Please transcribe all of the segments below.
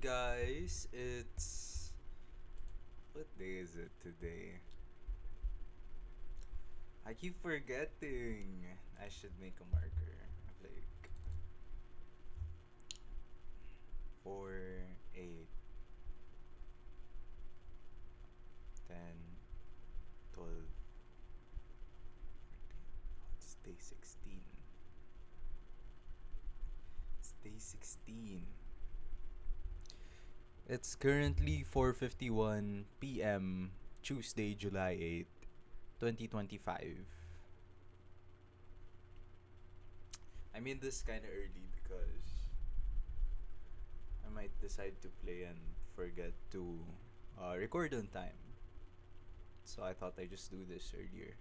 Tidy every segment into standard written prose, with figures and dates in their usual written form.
guys, it's what day is it today? I keep forgetting. I should make a marker. Like 4, 8, 10, 12. It's day 16. It's day 16. It's currently 4:51 p.m. Tuesday, July 8th, 2025. I made this kind of early because I might decide to play and forget to record on time. So I thought I'd just do this earlier.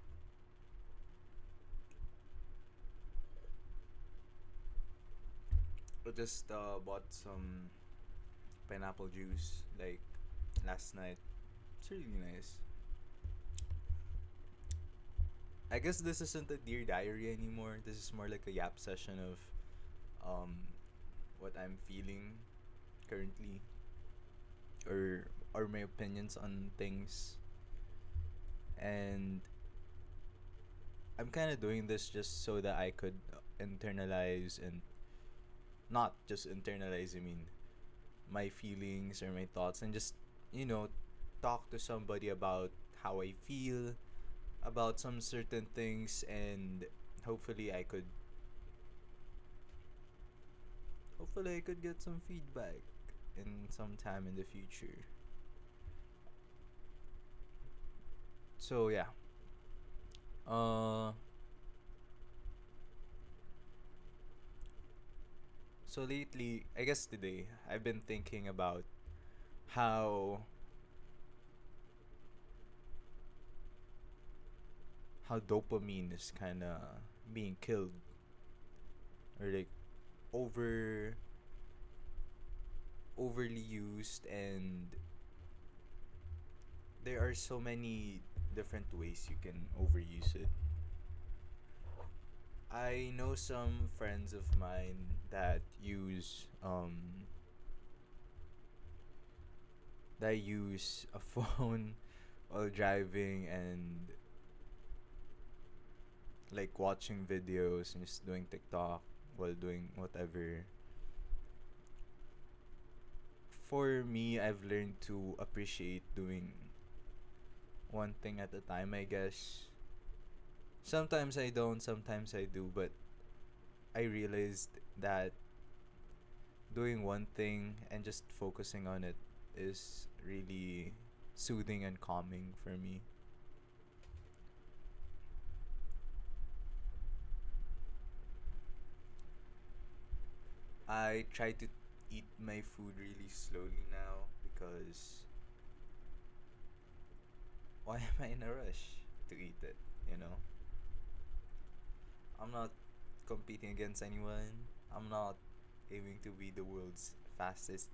I just bought some pineapple juice like last night. It's really nice. I guess this isn't a Dear Diary anymore. This is more like a yap session of um, what I'm feeling currently or my opinions on things. And I'm kind of doing this just so that I could internalize and not just internalize, I mean, my feelings or my thoughts and just, you know, talk to somebody about how I feel about some certain things and hopefully I could hopefully I could get some feedback in some time in the future. So yeah. Uh so lately, I guess today, I've been thinking about how how dopamine is kind of being killed or like over overly used, and there are so many different ways you can overuse it. I know some friends of mine that use a phone while driving and like watching videos and just doing TikTok while doing whatever. For me, I've learned to appreciate doing one thing at a time, I guess. Sometimes I don't, sometimes I do, but I realized that doing one thing and just focusing on it is really soothing and calming for me. I try to eat my food really slowly now because why am I in a rush to eat it, you know? I'm not competing against anyone. I'm not aiming to be the world's fastest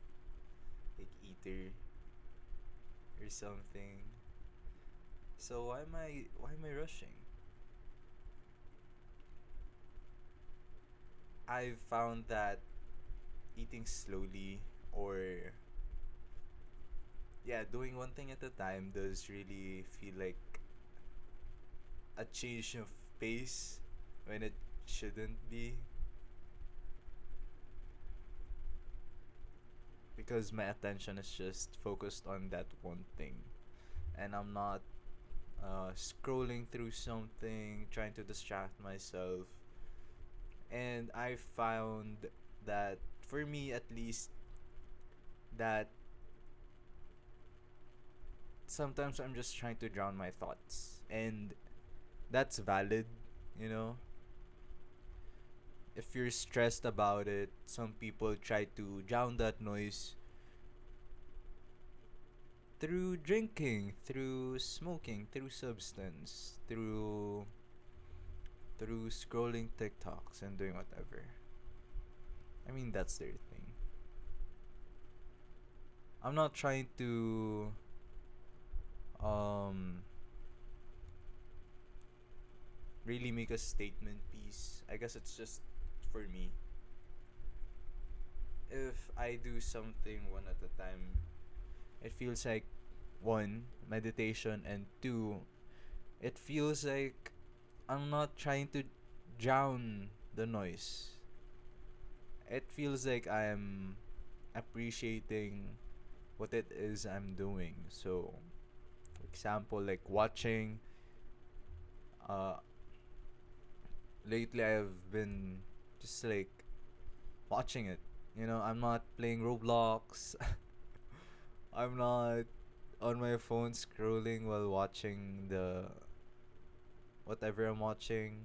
like eater or something. So why am I rushing? I've found that eating slowly or yeah, doing one thing at a time does really feel like a change of pace when it shouldn't be, because my attention is just focused on that one thing and I'm not scrolling through something trying to distract myself. And I found that for me at least that sometimes I'm just trying to drown my thoughts, and that's valid, you know. If you're stressed about it, some people try to drown that noise through drinking, through smoking, through substance, through scrolling TikToks and doing whatever. I mean, that's their thing. I'm not trying to um really make a statement piece. I guess it's just for me. if I do something one at a time, it feels like one, meditation, and two, it feels like I'm not trying to drown the noise. It feels like I'm appreciating what it is I'm doing. So, for example, like watching, uh, lately I've been just like watching it. You know, I'm not playing Roblox. I'm not on my phone scrolling while watching the whatever I'm watching.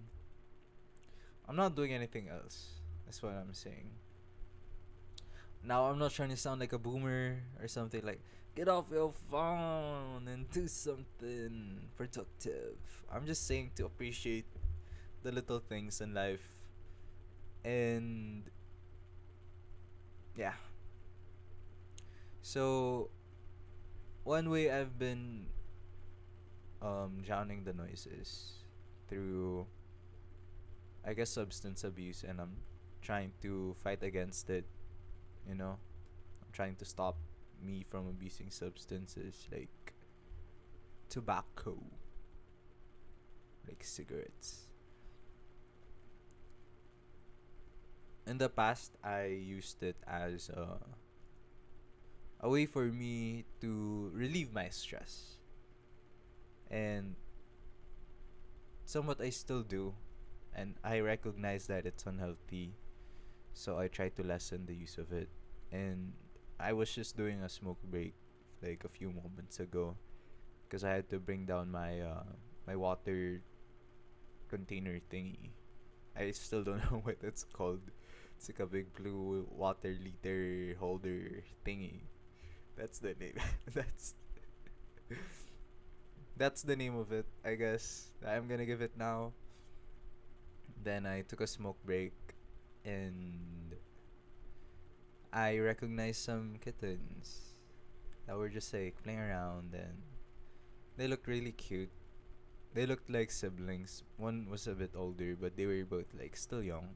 I'm not doing anything else. That's what I'm saying. Now I'm not trying to sound like a boomer or something like get off your phone and do something productive. I'm just saying to appreciate the little things in life. And yeah. So one way I've been drowning the noises through I guess substance abuse, and I'm trying to fight against it, you know. I'm trying to stop me from abusing substances like tobacco, like cigarettes. In the past, I used it as a way for me to relieve my stress. And somewhat I still do. And I recognize that it's unhealthy. So I try to lessen the use of it. And I was just doing a smoke break like a few moments ago because I had to bring down my water container thingy. I still don't know what it's called. It's like a big blue water liter holder thingy. That's the name. that's that's the name of it, I guess. I'm gonna give it now. Then I took a smoke break and I recognized some kittens that were just like playing around, and they looked really cute. They looked like siblings. One was a bit older, but they were both like still young.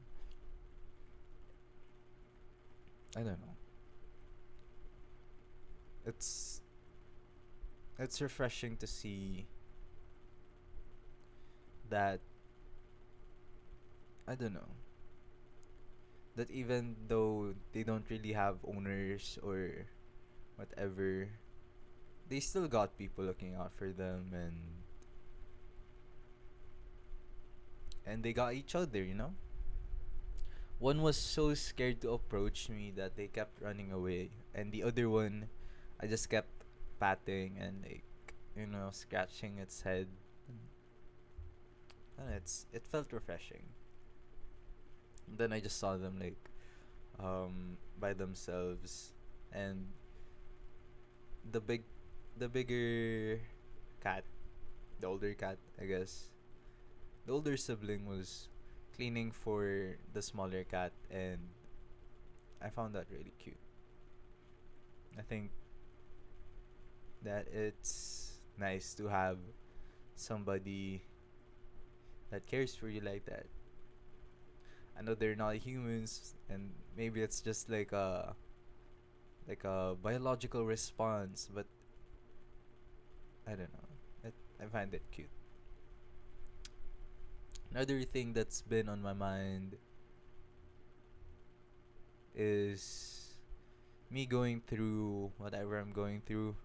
I don't know. It's it's refreshing to see that I don't know that even though they don't really have owners or whatever, they still got people looking out for them, and they got each other, you know? One was so scared to approach me that they kept running away, and the other one, I just kept patting and like, scratching its head. And it felt refreshing. And then I just saw them like by themselves, and the big the bigger cat, the older cat, I guess. The older sibling was cleaning for the smaller cat, and I found that really cute. I think that it's nice to have somebody that cares for you like that. I know they're not humans, and maybe it's just like a biological response, but I don't know. I find it cute. Another thing that's been on my mind is me going through whatever I'm going through.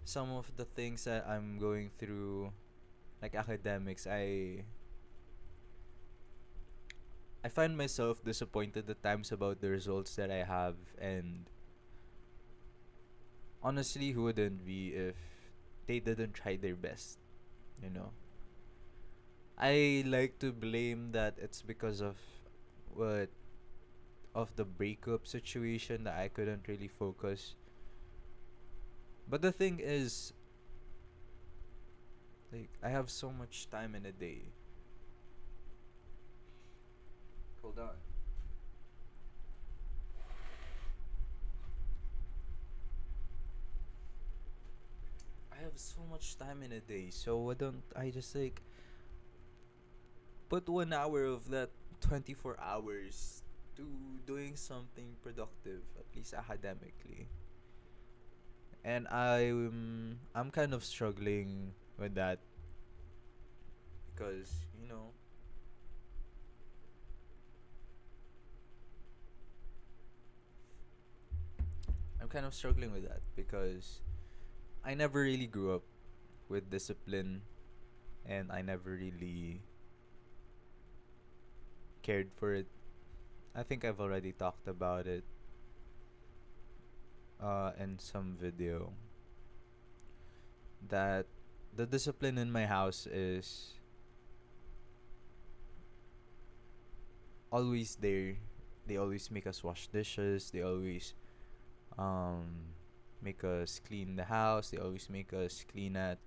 Some of the things that I'm going through, like academics, I find myself disappointed at times about the results that I have, and honestly, who wouldn't be if they didn't try their best, you know? I like to blame that it's because what of the breakup situation that I couldn't really focus. But the thing is, like, I have so much time in a day. Hold on. I have so much time in a day, so why don't I just like put 1 hour of that 24 hours to doing something productive, at least academically. And I'm kind of struggling with that because, I'm kind of struggling with that because I never really grew up with discipline, and I never really cared for it. I think I've already talked about it in some video that the discipline in my house is always there. They always make us wash dishes. They always um make us clean the house. They always make us clean at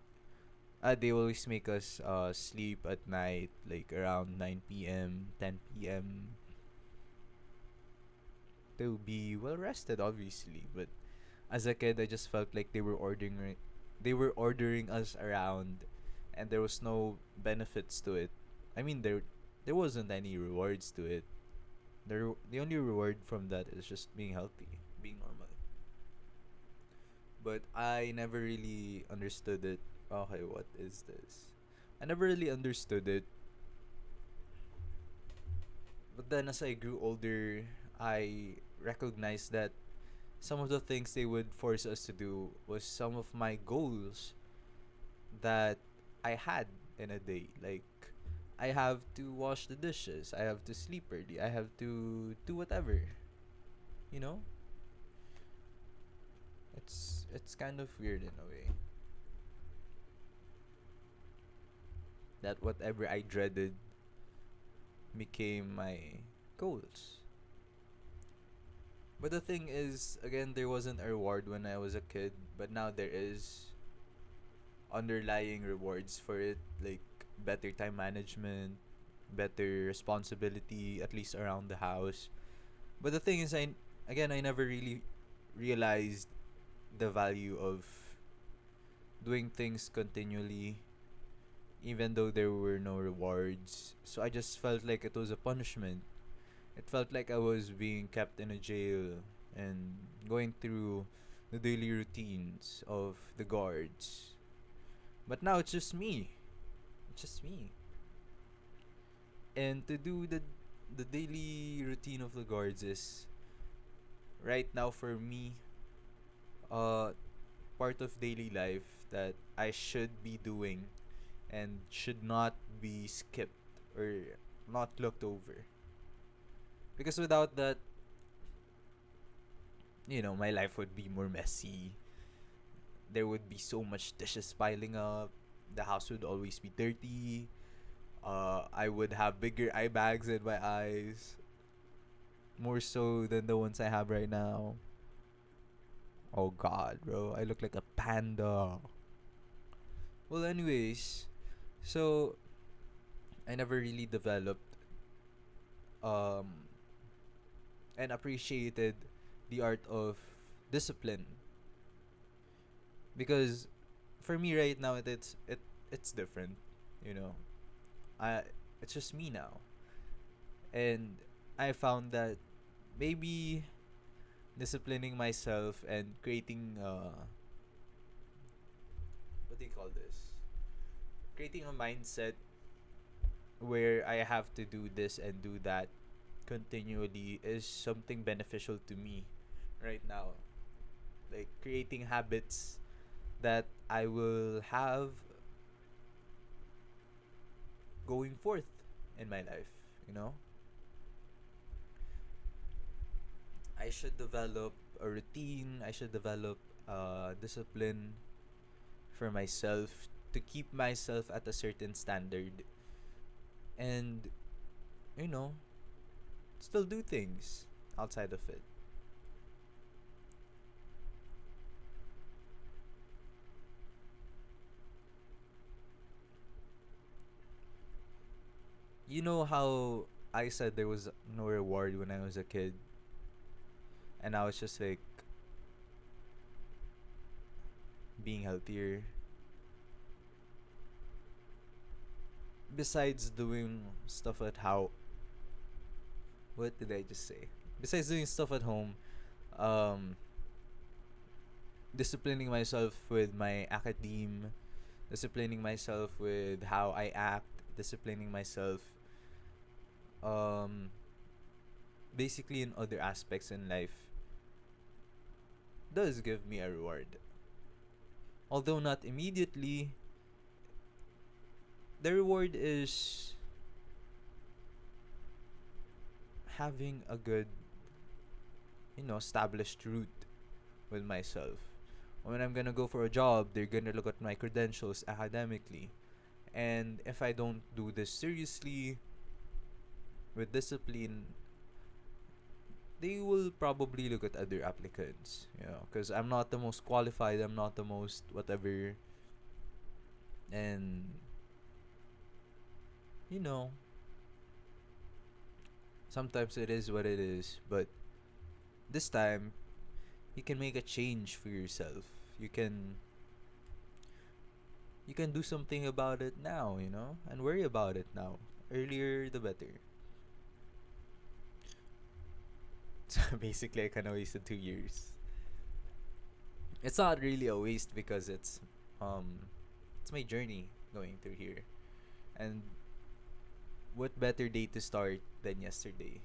they always make us sleep at night like around 9 p.m., 10 p.m. to be well rested obviously, but as a kid I just felt like they were ordering us around and there was no benefits to it. I mean there wasn't any rewards to it. The only reward from that is just being healthy, being normal. But I never really understood it. Okay, what is this? I never really understood it. But then as I grew older, I recognized that some of the things they would force us to do was some of my goals that I had in a day. Like, I have to wash the dishes, I have to sleep early, I have to do whatever. You know? It's kind of weird in a way that whatever I dreaded became my goals. But the thing is, again, there wasn't a reward when I was a kid, but now there is underlying rewards for it, like better time management, better responsibility, at least around the house. But the thing is, I never really realized the value of doing things continually, even though there were no rewards. So I just felt like it was a punishment. It felt like I was being kept in a jail and going through the daily routines of the guards. But now it's just me. It's just me. And to do the daily routine of the guards is right now for me uh part of daily life that I should be doing and should not be skipped or not looked over. Because without that, my life would be more messy. There would be so much dishes piling up. The house would always be dirty. I would have bigger eye bags in my eyes, more so than the ones I have right now. Oh God, bro, I look like a panda. Well, anyways, so I never really developed um and appreciated the art of discipline because for me right now it's different, you know. I It's just me now, and I found that maybe disciplining myself and creating what do you call this? Creating a mindset where I have to do this and do that continually is something beneficial to me right now. Like creating habits that I will have going forth in my life, you know? I should develop a routine, I should develop discipline for myself to keep myself at a certain standard and, you know, still do things outside of it. You know how I said there was no reward when I was a kid, and I was just like being healthier. Besides doing stuff at how What did I just say? Besides doing stuff at home, um, disciplining myself with my academe, disciplining myself with how I act, disciplining myself, um, basically in other aspects in life, does give me a reward. Although not immediately, the reward is having a good, established route with myself. When I'm gonna go for a job, they're gonna look at my credentials academically. And if I don't do this seriously, with discipline, they will probably look at other applicants, because I'm not the most qualified, I'm not the most whatever. And, you know, sometimes it is what it is, but this time, you can make a change for yourself. You can you can do something about it now, and worry about it now. Earlier the better. So basically I kinda wasted 2 years. It's not really a waste because it's my journey going through here. And what better day to start than yesterday?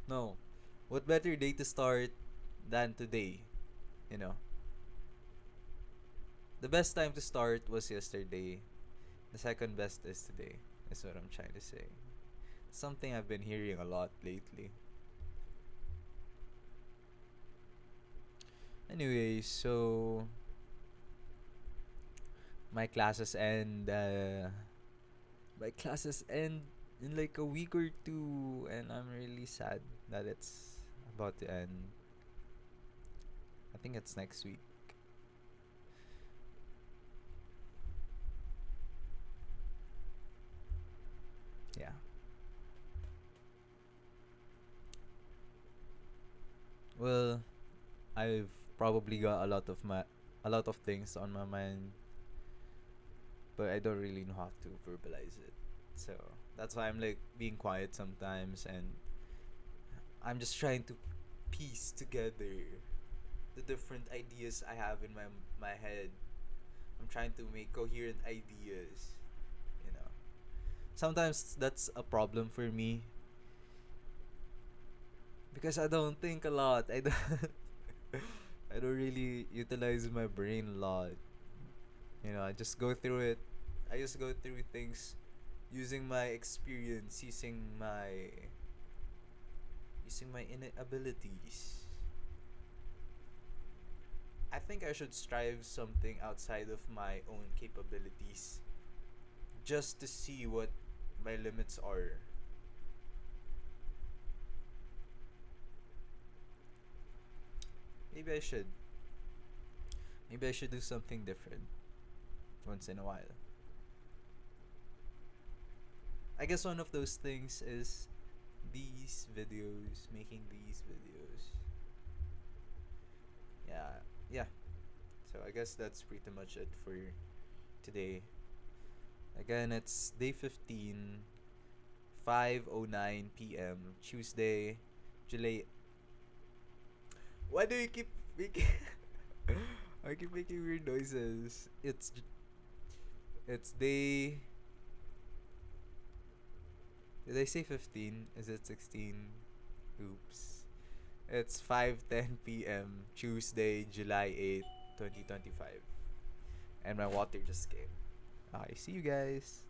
No. What better day to start than today? You know. The best time to start was yesterday. The second best is today. That's what I'm trying to say. Something I've been hearing a lot lately. Anyway, so my classes end in like a week or two, and I'm really sad that it's about to end. I think it's next week. Yeah. Well, I've probably got a lot of things on my mind, but I don't really know how to verbalize it. So that's why I'm like being quiet sometimes, and I'm just trying to piece together the different ideas I have in my head. I'm trying to make coherent ideas, you know. Sometimes that's a problem for me because I don't think a lot. I don't I don't really utilize my brain a lot. I just go through it. I just go through things using my experience, using my innate abilities. I think I should strive something outside of my own capabilities just to see what my limits are. Maybe I should. Maybe I should do something different once in a while. I guess one of those things is making these videos. Yeah, yeah. So I guess that's pretty much it for today. Again, it's day 15, 5:09 p.m. Tuesday, July. Why do you keep making I keep making weird noises? It's day. Did I say 15? Is it 16? Oops. It's 5:10 p.m. Tuesday, July 8th, 2025. And my water just came. Okay, see you guys.